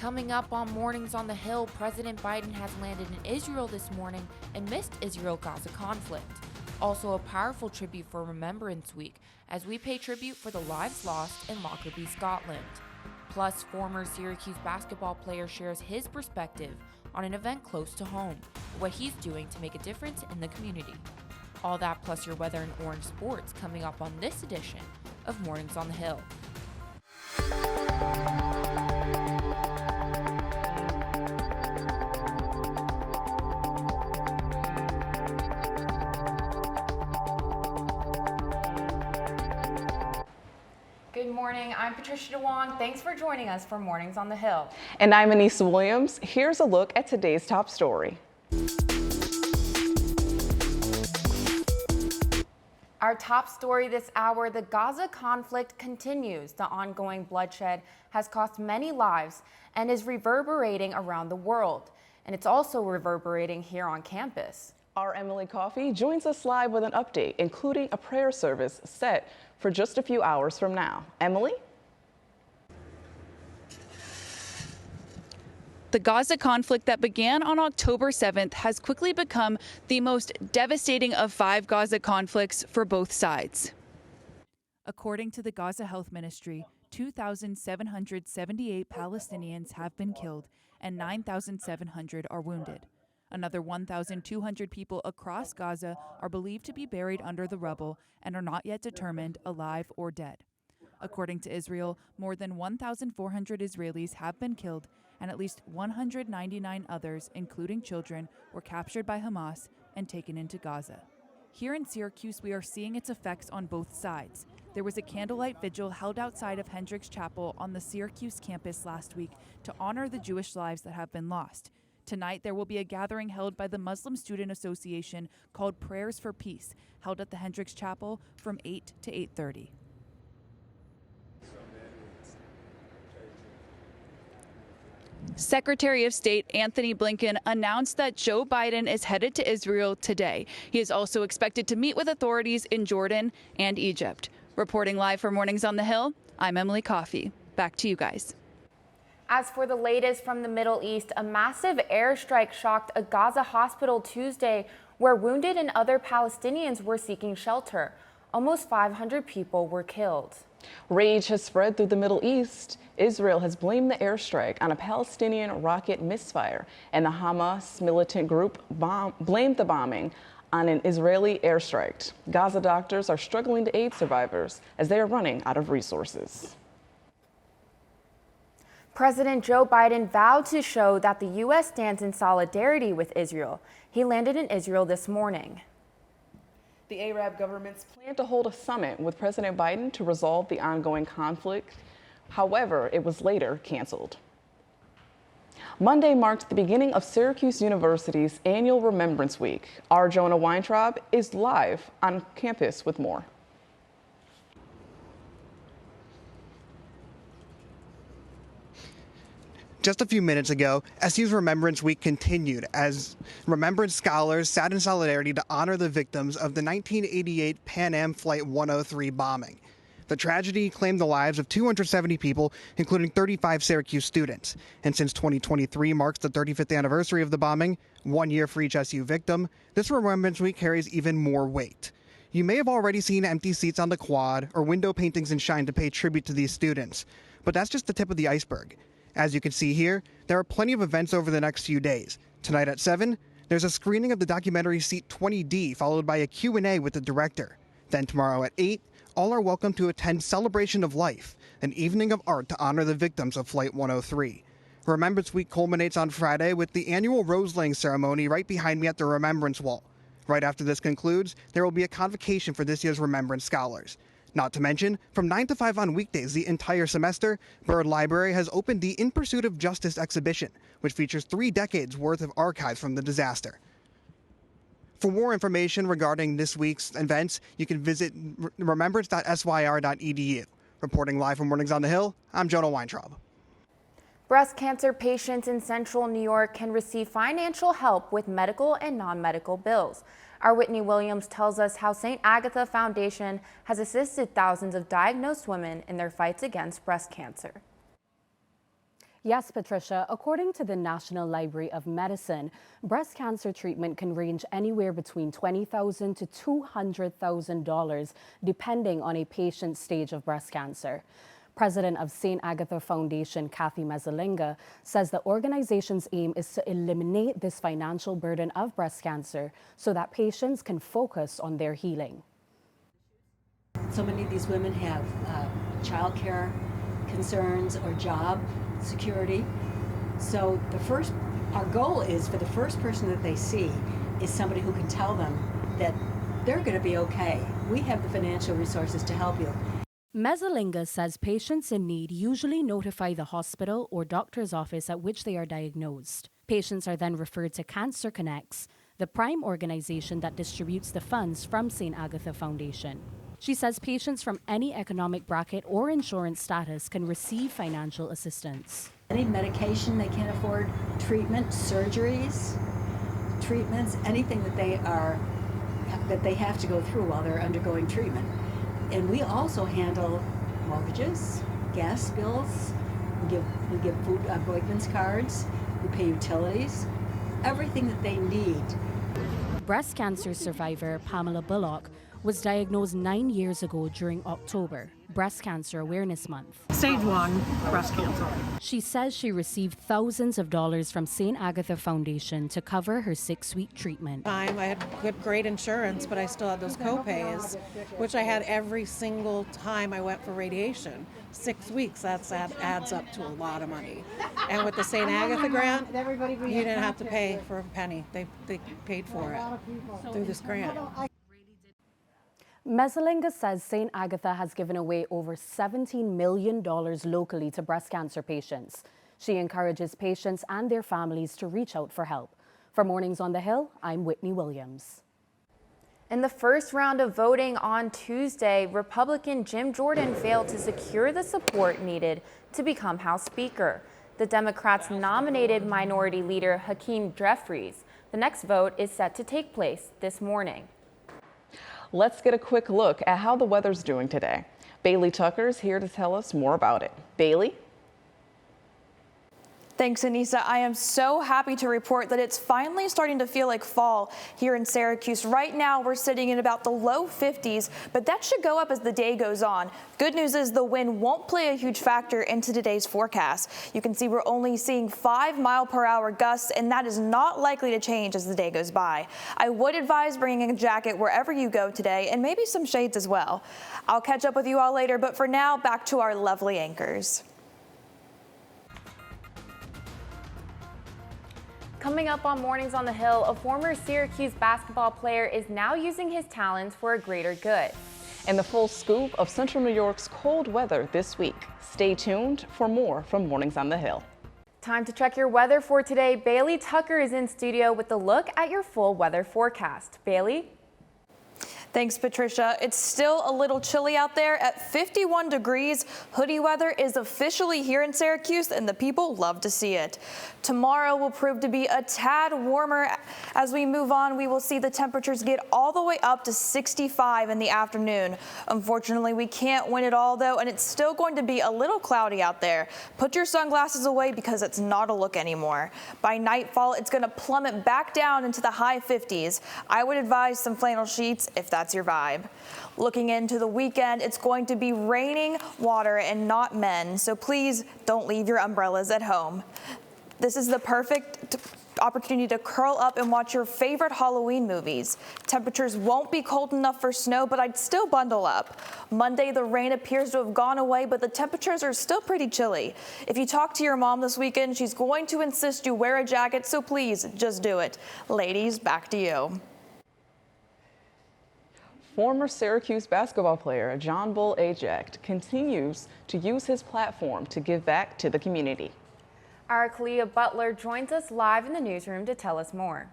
Coming up on Mornings on the Hill, President Biden has landed in Israel this morning and missed Israel-Gaza conflict. Also a powerful tribute for Remembrance Week, as we pay tribute for the lives lost in Lockerbie, Scotland. Plus, former Syracuse basketball player shares his perspective on an event close to home, what he's doing to make a difference in the community. All that plus your weather and orange sports coming up on this edition of Mornings on the Hill. Good morning, I'm Patricia DeWong. Thanks for joining us for Mornings on the Hill. And I'm Anissa Williams. Here's a look at today's top story. Our top story this hour, the Gaza conflict continues. The ongoing bloodshed has cost many lives and is reverberating around the world. And it's also reverberating here on campus. Our Emily Coffey joins us live with an update, including a prayer service set for just a few hours from now. Emily? The Gaza conflict that began on October 7th has quickly become the most devastating of 5 Gaza conflicts for both sides. According to the Gaza Health Ministry, 2,778 Palestinians have been killed and 9,700 are wounded. Another 1,200 people across Gaza are believed to be buried under the rubble and are not yet determined alive or dead. According to Israel, more than 1,400 Israelis have been killed and at least 199 others, including children, were captured by Hamas and taken into Gaza. Here in Syracuse, we are seeing its effects on both sides. There was a candlelight vigil held outside of Hendricks Chapel on the Syracuse campus last week to honor the Jewish lives that have been lost. Tonight, there will be a gathering held by the Muslim Student Association called Prayers for Peace, held at the Hendricks Chapel from 8 to 8:30. Secretary of State Anthony Blinken announced that Joe Biden is headed to Israel today. He is also expected to meet with authorities in Jordan and Egypt. Reporting live for Mornings on the Hill, I'm Emily Coffey. Back to you guys. As for the latest from the Middle East, a massive airstrike shocked a Gaza hospital Tuesday where wounded and other Palestinians were seeking shelter. Almost 500 people were killed. Rage has spread through the Middle East. Israel has blamed the airstrike on a Palestinian rocket misfire, and the Hamas militant group blamed the bombing on an Israeli airstrike. Gaza doctors are struggling to aid survivors as they are running out of resources. President Joe Biden vowed to show that the U.S. stands in solidarity with Israel. He landed in Israel this morning. The Arab governments plan to hold a summit with President Biden to resolve the ongoing conflict. However, it was later canceled. Monday marked the beginning of Syracuse University's annual Remembrance Week. Our Jonah Weintraub is live on campus with more. Just a few minutes ago, SU's Remembrance Week continued as Remembrance scholars sat in solidarity to honor the victims of the 1988 Pan Am Flight 103 bombing. The tragedy claimed the lives of 270 people, including 35 Syracuse students. And since 2023 marks the 35th anniversary of the bombing, 1 year for each SU victim, this Remembrance Week carries even more weight. You may have already seen empty seats on the quad or window paintings in Shine to pay tribute to these students, but that's just the tip of the iceberg. As you can see here, there are plenty of events over the next few days. Tonight at 7, there's a screening of the documentary Seat 20D, followed by a Q&A with the director. Then tomorrow at 8, all are welcome to attend Celebration of Life, an evening of art to honor the victims of Flight 103. Remembrance Week culminates on Friday with the annual rose-laying ceremony right behind me at the Remembrance Wall. Right after this concludes, there will be a convocation for this year's Remembrance Scholars. Not to mention, from 9 to 5 on weekdays the entire semester, Byrd Library has opened the In Pursuit of Justice exhibition, which features 3 decades worth of archives from the disaster. For more information regarding this week's events, you can visit remembrance.syr.edu. Reporting live from Mornings on the Hill, I'm Jonah Weintraub. Breast cancer patients in Central New York can receive financial help with medical and non-medical bills. Our Whitney Williams tells us how St. Agatha Foundation has assisted thousands of diagnosed women in their fights against breast cancer. Yes, Patricia. According to the National Library of Medicine, breast cancer treatment can range anywhere between $20,000 to $200,000, depending on a patient's stage of breast cancer. President of St. Agatha Foundation, Kathy Mezzalinga, says the organization's aim is to eliminate this financial burden of breast cancer so that patients can focus on their healing. So many of these women have childcare concerns or job security. So our goal is for the first person that they see is somebody who can tell them that they're going to be okay. We have the financial resources to help you. Mezzalinga says patients in need usually notify the hospital or doctor's office at which they are diagnosed. Patients are then referred to Cancer Connects, the prime organization that distributes the funds from St. Agatha Foundation. She says patients from any economic bracket or insurance status can receive financial assistance. Any medication they can't afford, treatment, surgeries, treatments, anything that they have to go through while they're undergoing treatment. And we also handle mortgages, gas bills, we give food appointments cards, we pay utilities, everything that they need. Breast cancer survivor Pamela Bullock was diagnosed 9 years ago during October, Breast Cancer Awareness Month. Stage 1 breast cancer. She says she received thousands of dollars from St. Agatha Foundation to cover her 6-week treatment. I had great insurance, but I still had those co-pays, which I had every single time I went for radiation. 6 weeks, that adds up to a lot of money. And with the St. Agatha grant, you didn't have to pay for a penny. They paid for it through this grant. Mezzalinga says St. Agatha has given away over $17 million locally to breast cancer patients. She encourages patients and their families to reach out for help. For Mornings on the Hill, I'm Whitney Williams. In the first round of voting on Tuesday, Republican Jim Jordan failed to secure the support needed to become House Speaker. The Democrats nominated Minority Leader Hakeem Jeffries. The next vote is set to take place this morning. Let's get a quick look at how the weather's doing today. Bailey Tucker's here to tell us more about it. Bailey? Thanks, Anissa. I am so happy to report that it's finally starting to feel like fall here in Syracuse. Right now, we're sitting in about the low 50s, but that should go up as the day goes on. Good news is the wind won't play a huge factor into today's forecast. You can see we're only seeing 5-mile-per-hour gusts, and that is not likely to change as the day goes by. I would advise bringing a jacket wherever you go today, and maybe some shades as well. I'll catch up with you all later, but for now, back to our lovely anchors. Coming up on Mornings on the Hill, a former Syracuse basketball player is now using his talents for a greater good. And the full scoop of Central New York's cold weather this week. Stay tuned for more from Mornings on the Hill. Time to check your weather for today. Bailey Tucker is in studio with a look at your full weather forecast. Bailey? Thanks, Patricia. It's still a little chilly out there at 51 degrees. Hoodie weather is officially here in Syracuse, and the people love to see it. Tomorrow will prove to be a tad warmer. As we move on, we will see the temperatures get all the way up to 65 in the afternoon. Unfortunately, we can't win it all, though, and it's still going to be a little cloudy out there. Put your sunglasses away because it's not a look anymore. By nightfall, it's going to plummet back down into the high 50s. I would advise some flannel sheets if that's your vibe. Looking into the weekend, it's going to be raining water and not men, so please don't leave your umbrellas at home. This is the perfect opportunity to curl up and watch your favorite Halloween movies. Temperatures won't be cold enough for snow, but I'd still bundle up. Monday, the rain appears to have gone away, but the temperatures are still pretty chilly. If you talk to your mom this weekend, she's going to insist you wear a jacket, so please just do it. Ladies, back to you. Former Syracuse basketball player John Bull Ajax continues to use his platform to give back to the community. Our Kalia Butler joins us live in the newsroom to tell us more.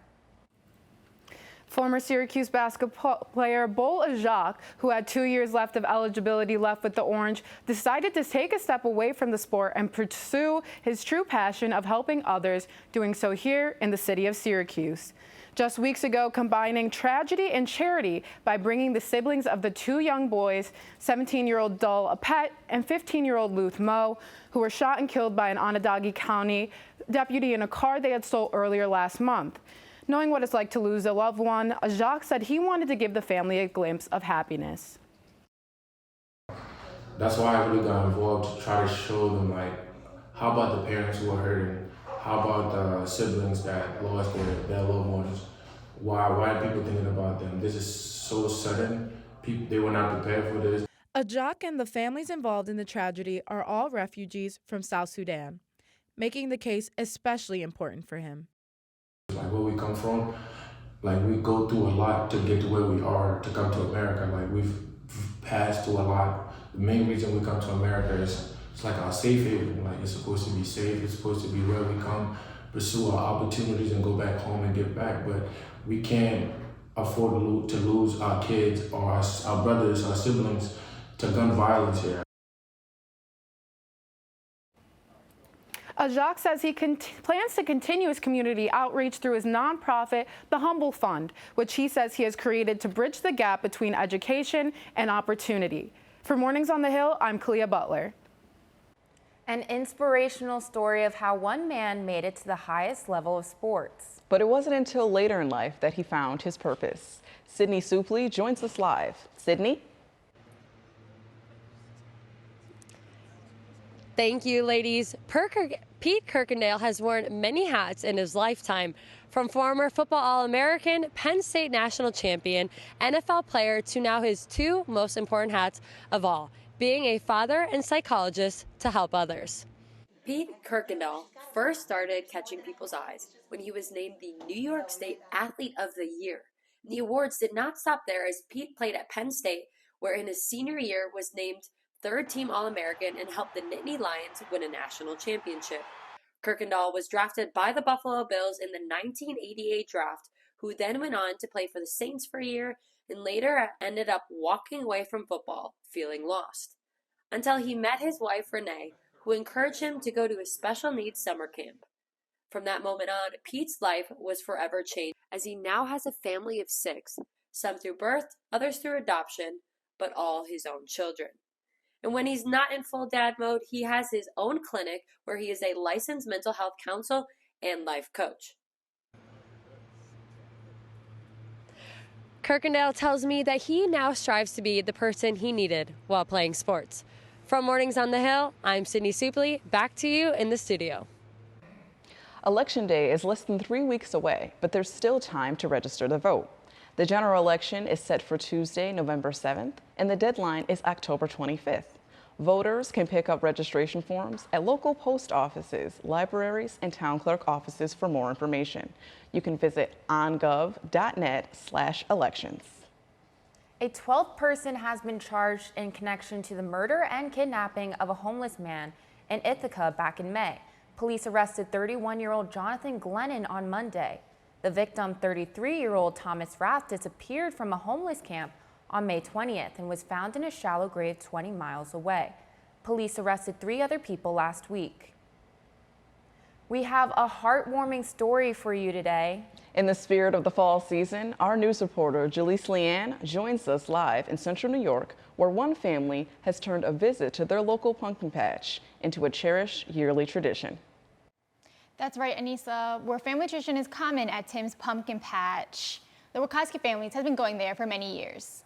Former Syracuse basketball player Bol Ajak, who had 2 years left of eligibility left with the Orange, decided to take a step away from the sport and pursue his true passion of helping others, doing so here in the city of Syracuse. Just weeks ago, combining tragedy and charity by bringing the siblings of the two young boys, 17-year-old Dul Apet and 15-year-old Luth Mo, who were shot and killed by an Onondaga County deputy in a car they had stole earlier last month. Knowing what it's like to lose a loved one, Ajak said he wanted to give the family a glimpse of happiness. That's why I really got involved, to try to show them, like, how about the parents who are hurting? How about the siblings that lost their loved ones? Why are people thinking about them? This is so sudden. They were not prepared for this. Ajak and the families involved in the tragedy are all refugees from South Sudan, making the case especially important for him. Like, where we come from, like, we go through a lot to get to where we are, to come to America. Like, we've passed through a lot. The main reason we come to America is it's like our safe haven. Like, it's supposed to be safe. It's supposed to be where we come, pursue our opportunities and go back home and give back. But we can't afford to lose our kids or our brothers, our siblings to gun violence here. Ajak says he plans to continue his community outreach through his nonprofit, the Humble Fund, which he says he has created to bridge the gap between education and opportunity. For Mornings on the Hill, I'm Kalia Butler. An inspirational story of how one man made it to the highest level of sports. But it wasn't until later in life that he found his purpose. Sydney Supley joins us live. Sydney? Thank you, ladies. Pete Kirkendall has worn many hats in his lifetime, from former football All-American, Penn State national champion, NFL player, to now his two most important hats of all, being a father and psychologist to help others. Pete Kirkendall first started catching people's eyes when he was named the New York State Athlete of the Year. The awards did not stop there, as Pete played at Penn State, where in his senior year was named third-team All-American and helped the Nittany Lions win a national championship. Kirkendall was drafted by the Buffalo Bills in the 1988 draft, who then went on to play for the Saints for a year and later ended up walking away from football, feeling lost, until he met his wife, Renee, who encouraged him to go to a special needs summer camp. From that moment on, Pete's life was forever changed, as he now has a family of 6, some through birth, others through adoption, but all his own children. And when he's not in full dad mode, he has his own clinic where he is a licensed mental health counselor and life coach. Kirkendall tells me that he now strives to be the person he needed while playing sports. From Mornings on the Hill, I'm Sydney Supley. Back to you in the studio. Election Day is less than 3 weeks away, but there's still time to register to vote. The general election is set for Tuesday, November 7th, and the deadline is October 25th. Voters can pick up registration forms at local post offices, libraries, and town clerk offices for more information. You can visit ongov.net/elections. A 12th person has been charged in connection to the murder and kidnapping of a homeless man in Ithaca back in May. Police arrested 31-year-old Jonathan Glennon on Monday. The victim, 33-year-old Thomas Rath, disappeared from a homeless camp on May 20th and was found in a shallow grave 20 miles away. Police arrested 3 other people last week. We have a heartwarming story for you today. In the spirit of the fall season, our news reporter, Jaleese Leanne, joins us live in Central New York, where one family has turned a visit to their local pumpkin patch into a cherished yearly tradition. That's right, Anissa, where family tradition is common at Tim's Pumpkin Patch. The Wachowski families have been going there for many years.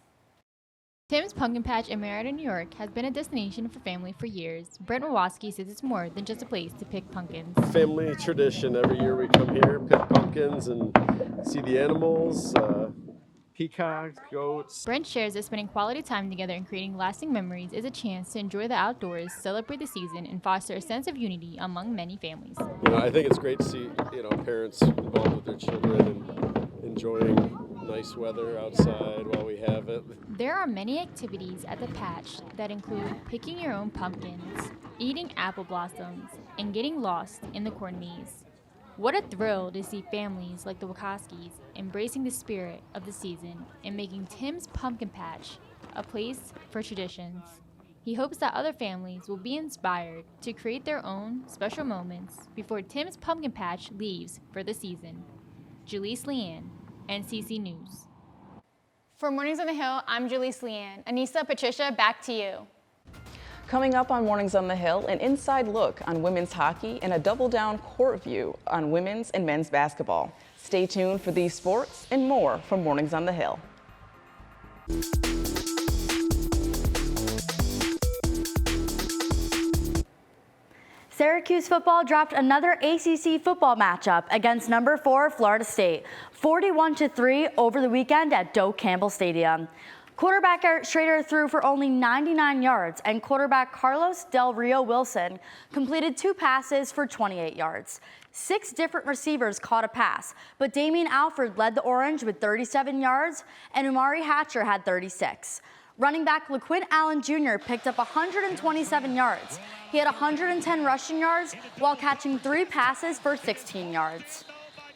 Tim's Pumpkin Patch in Marietta, New York has been a destination for family for years. Brent Wachowski says it's more than just a place to pick pumpkins. Family tradition. Every year we come here, pick pumpkins, and see the animals, peacocks, goats. Brent shares that spending quality time together and creating lasting memories is a chance to enjoy the outdoors, celebrate the season, and foster a sense of unity among many families. You know, I think it's great to see, parents involved with their children and enjoying nice weather outside while we have it. There are many activities at the patch that include picking your own pumpkins, eating apple blossoms, and getting lost in the corn maze. What a thrill to see families like the Wachowskis embracing the spirit of the season and making Tim's Pumpkin Patch a place for traditions. He hopes that other families will be inspired to create their own special moments before Tim's Pumpkin Patch leaves for the season. Jaleese Leanne, NCC News. For Mornings on the Hill, I'm Jaleese Leanne. Anissa, Patricia, back to you. Coming up on Mornings on the Hill, an inside look on women's hockey and a double-down court view on women's and men's basketball. Stay tuned for these sports and more from Mornings on the Hill. Syracuse football dropped another ACC football matchup against number 4 Florida State, 41-3 over the weekend at Doe Campbell Stadium. Quarterback Eric Schrader threw for only 99 yards, and quarterback Carlos Del Rio Wilson completed 2 passes for 28 yards. 6 different receivers caught a pass, but Damian Alford led the Orange with 37 yards, and Umari Hatcher had 36. Running back LaQuinn Allen Jr. picked up 127 yards. He had 110 rushing yards while catching 3 passes for 16 yards.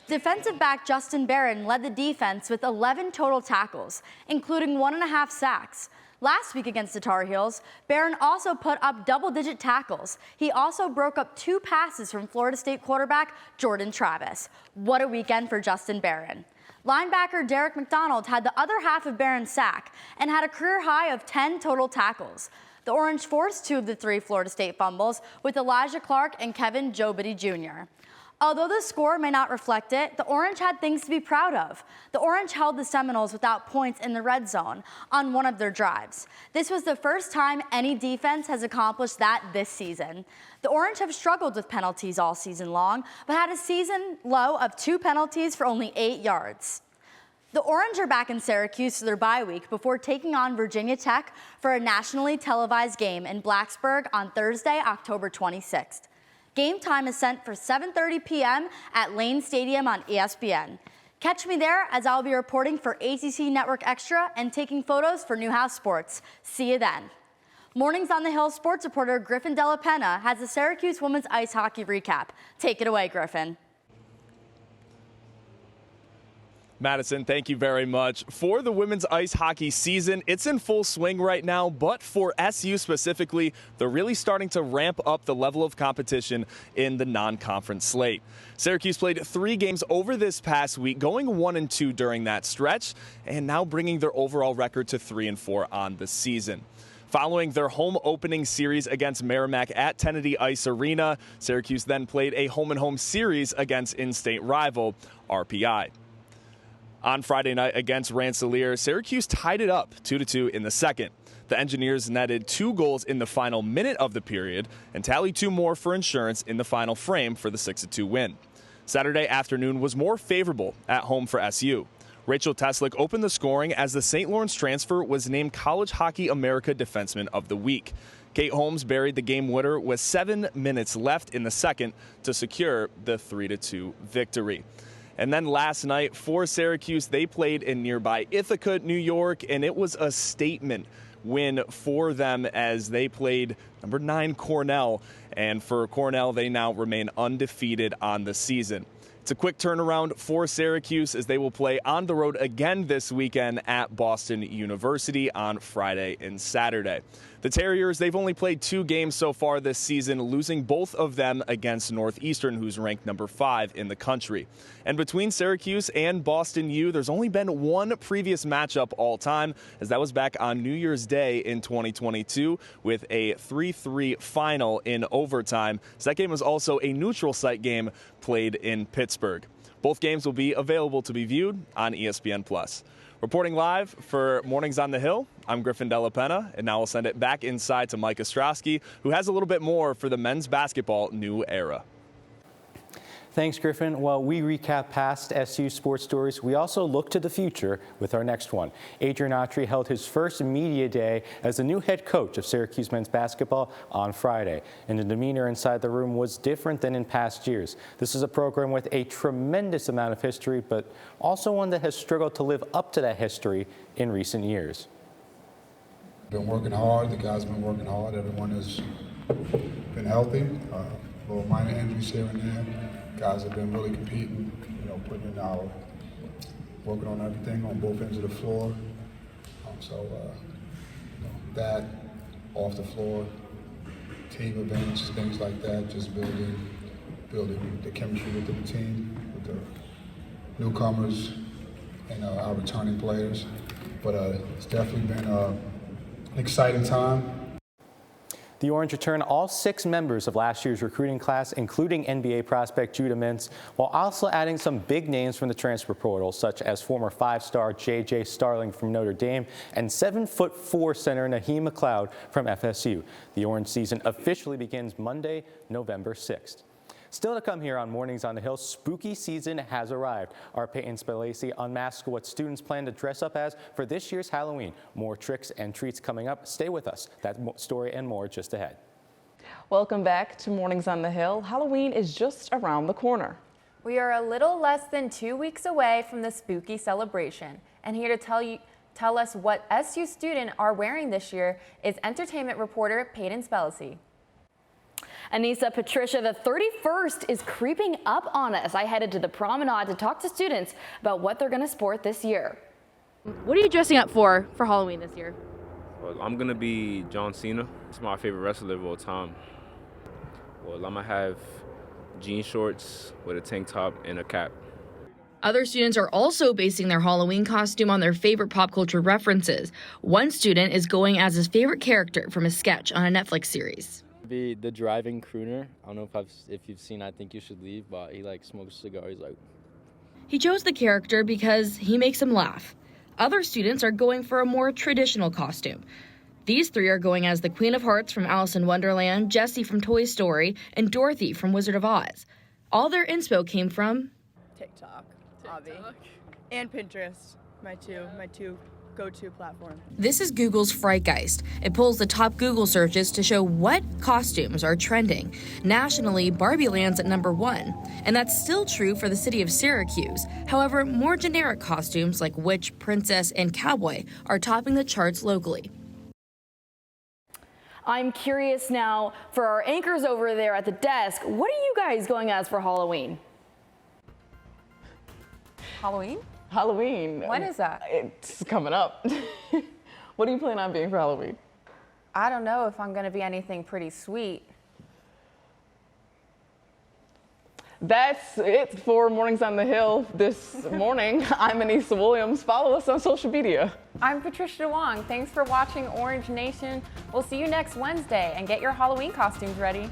Defensive back Justin Barron led the defense with 11 total tackles, including 1.5 sacks. Last week against the Tar Heels, Barron also put up double-digit tackles. He also broke up 2 passes from Florida State quarterback Jordan Travis. What a weekend for Justin Barron. Linebacker Derek McDonald had the other half of Barron's sack and had a career high of 10 total tackles. The Orange forced 2 of the 3 Florida State fumbles with Elijah Clark and Kevin Jobity Jr. Although the score may not reflect it, the Orange had things to be proud of. The Orange held the Seminoles without points in the red zone on one of their drives. This was the first time any defense has accomplished that this season. The Orange have struggled with penalties all season long, but had a season low of 2 penalties for only 8 yards. The Orange are back in Syracuse for their bye week before taking on Virginia Tech for a nationally televised game in Blacksburg on Thursday, October 26th. Game time is set for 7:30 p.m. at Lane Stadium on ESPN. Catch me there as I'll be reporting for ACC Network Extra and taking photos for Newhouse Sports. See you then. Mornings on the Hill sports reporter Griffin Della Penna has the Syracuse women's ice hockey recap. Take it away, Griffin. Madison, thank you very much. For the women's ice hockey season, it's in full swing right now, but for SU specifically, they're really starting to ramp up the level of competition in the non-conference slate. Syracuse played 3 games over this past week, going 1-2 during that stretch, and now bringing their overall record to 3-4 on the season. Following their home opening series against Merrimack at Tennedy Ice Arena, Syracuse then played a home-and-home series against in-state rival RPI. On Friday night against Rensselaer, Syracuse tied it up 2-2 in the second. The Engineers netted 2 goals in the final minute of the period and tallied 2 more for insurance in the final frame for the 6-2 win. Saturday afternoon was more favorable at home for SU. Rachel Teslick opened the scoring as the St. Lawrence transfer was named College Hockey America Defenseman of the Week. Kate Holmes buried the game winner with 7 minutes left in the second to secure the 3-2 victory. And then last night for Syracuse, they played in nearby Ithaca, New York, and it was a statement win for them as they played number 9 Cornell. And for Cornell, they now remain undefeated on the season. It's a quick turnaround for Syracuse as they will play on the road again this weekend at Boston University on Friday and Saturday. The Terriers, they've only played 2 games so far this season, losing both of them against Northeastern, who's ranked number 5 in the country. And between Syracuse and Boston U, there's only been 1 previous matchup all time, as that was back on New Year's Day in 2022 with a 3-3 final in overtime. So that game was also a neutral site game played in Pittsburgh. Both games will be available to be viewed on ESPN+. Reporting live for Mornings on the Hill, I'm Griffin Della Penna, and now we'll send it back inside to Mike Ostrowski, who has a little bit more for the men's basketball new era. Thanks, Griffin. While we recap past SU sports stories, we also look to the future with our next one. Adrian Autry held his first media day as the new head coach of Syracuse men's basketball on Friday, and the demeanor inside the room was different than in past years. This is a program with a tremendous amount of history, but also one that has struggled to live up to that history in recent years. Been working hard. The guys have been working hard. Everyone has been healthy. Little minor injuries here and there. Guys have been really competing, putting in our, working on everything on both ends of the floor. That, off the floor, team events, things like that, just building the chemistry within the team, with the newcomers and our returning players. But it's definitely been an exciting time. The Orange returned all 6 members of last year's recruiting class, including NBA prospect Judah Mintz, while also adding some big names from the transfer portal, such as former 5-star J.J. Starling from Notre Dame and 7'4" center Naheem McLeod from FSU. The Orange season officially begins Monday, November 6th. Still to come here on Mornings on the Hill, spooky season has arrived. Our Peyton Spalacy unmasks what students plan to dress up as for this year's Halloween. More tricks and treats coming up. Stay with us. That story and more just ahead. Welcome back to Mornings on the Hill. Halloween is just around the corner. We are a little less than 2 weeks away from the spooky celebration. And here to tell us what SU students are wearing this year is entertainment reporter Peyton Spalacy. Anissa, Patricia, the 31st is creeping up on us. I headed to the promenade to talk to students about what they're going to sport this year. What are you dressing up for Halloween this year? Well, I'm going to be John Cena. It's my favorite wrestler of all time. Well, I'm going to have jean shorts with a tank top and a cap. Other students are also basing their Halloween costume on their favorite pop culture references. One student is going as his favorite character from a sketch on a Netflix series. Be the driving crooner. I don't know if you've seen I Think You Should Leave, but he smokes cigars. He chose the character because he makes him laugh. Other students are going for a more traditional costume. These 3 are going as the Queen of Hearts from Alice in Wonderland, Jessie from Toy Story, and Dorothy from Wizard of Oz. All their inspo came from TikTok. And Pinterest, my two go-to platform. This is Google's Frightgeist. It pulls the top Google searches to show what costumes are trending. Nationally, Barbie lands at number 1, and that's still true for the city of Syracuse. However, more generic costumes like witch, princess, and cowboy are topping the charts locally. I'm curious now, for our anchors over there at the desk, what are you guys going as for Halloween? Halloween? When is that? It's coming up. What do you plan on being for Halloween? I don't know if I'm going to be anything pretty sweet. That's it for Mornings on the Hill this morning. I'm Anissa Williams. Follow us on social media. I'm Patricia Wong. Thanks for watching Orange Nation. We'll see you next Wednesday and get your Halloween costumes ready.